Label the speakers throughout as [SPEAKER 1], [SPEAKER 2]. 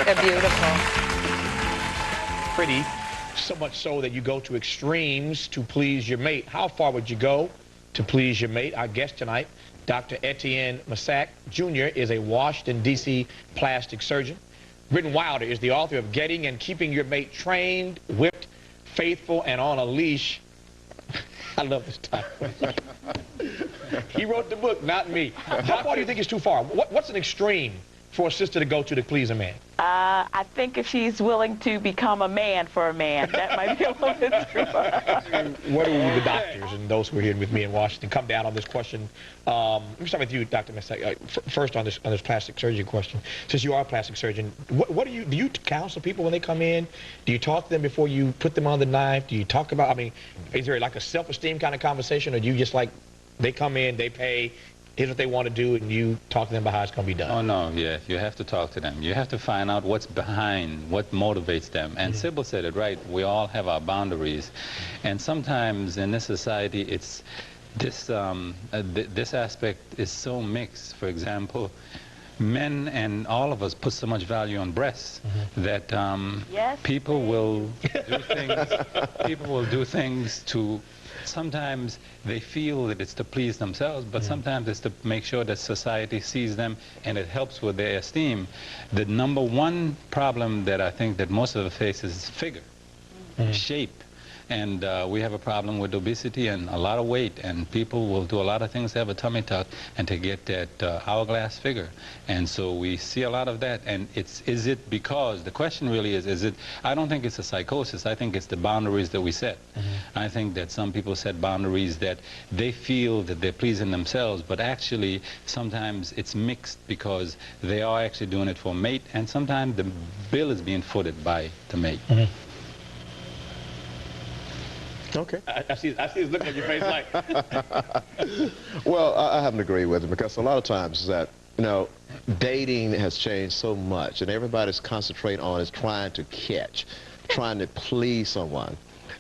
[SPEAKER 1] They're beautiful.
[SPEAKER 2] Pretty, so much so that you go to extremes to please your mate. How far would you go to please your mate? Our guest tonight, Dr. Etienne Massac Jr. is a Washington, D.C. plastic surgeon. Britten Wilder is the author of Getting and Keeping Your Mate Trained, Whipped, Faithful, and on a Leash. I love this title. He wrote the book, not me. How far do you think is too far? What's an extreme for a sister to go to please a man?
[SPEAKER 3] I think if she's willing to become a man for a man, that might be a little bit too far.
[SPEAKER 2] What do the doctors and those who are here with me in Washington come down on this question? Let me start with you, Dr. Massac. First on this plastic surgery question. Since you are a plastic surgeon, what do you counsel people when they come in? Do you talk to them before you put them on the knife? Do you talk about, I mean, is there like a self-esteem kind of conversation, or do you just like, they come in, they pay, here's what they want to do, and you talk to them about how it's going to be done?
[SPEAKER 4] Oh, no, yeah, you have to talk to them. You have to find out what's behind, what motivates them. And Sybil said it right, we all have our boundaries. And sometimes in this society, it's this, this aspect is so mixed. For example, men and all of us put so much value on breasts that people will do things to, sometimes they feel that it's to please themselves, but sometimes it's to make sure that society sees them and it helps with their esteem. The number one problem that I think that most of us face is figure, shape. And we have a problem with obesity and a lot of weight, and people will do a lot of things to have a tummy tuck and to get that hourglass figure. And so we see a lot of that, and is it because, the question really is it, I don't think it's a psychosis, I think it's the boundaries that we set. I think that some people set boundaries that they feel that they're pleasing themselves, but actually sometimes it's mixed because they are actually doing it for a mate, and sometimes the bill is being footed by the mate.
[SPEAKER 2] Okay. I see this look on your face like...
[SPEAKER 5] Well, I happen to agree with him, because a lot of times that, you know, dating has changed so much, and everybody's concentrating on is trying to catch, trying to please someone.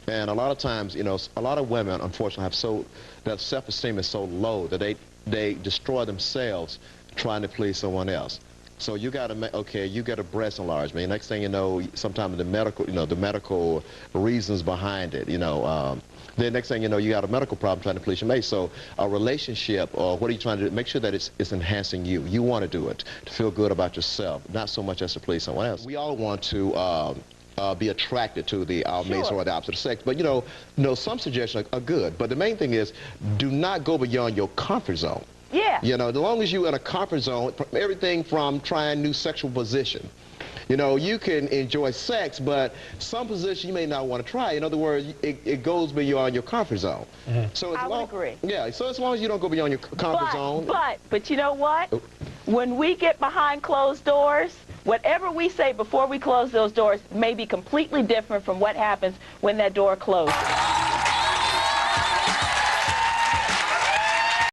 [SPEAKER 5] And a lot of times, you know, a lot of women, unfortunately, have their self-esteem is so low that they destroy themselves trying to please someone else. So you got to, okay, you get a breast enlargement. Next thing you know, sometimes the medical reasons behind it, you know, then next thing you know, you got a medical problem trying to please your mate. So a relationship, or what are you trying to do? Make sure that it's enhancing you. You want to do it to feel good about yourself, not so much as to please someone else. We all want to be attracted to our mates or the opposite sex, but you know, some suggestions are good. But the main thing is, do not go beyond your comfort zone.
[SPEAKER 3] Yeah.
[SPEAKER 5] You know, as long as you're in a comfort zone, everything from trying new sexual position. You know, you can enjoy sex, but some position you may not want to try. In other words, it goes beyond your comfort zone. So
[SPEAKER 3] I would agree.
[SPEAKER 5] Yeah, so as long as you don't go beyond your comfort zone.
[SPEAKER 3] But you know what? When we get behind closed doors, whatever we say before we close those doors may be completely different from what happens when that door closes.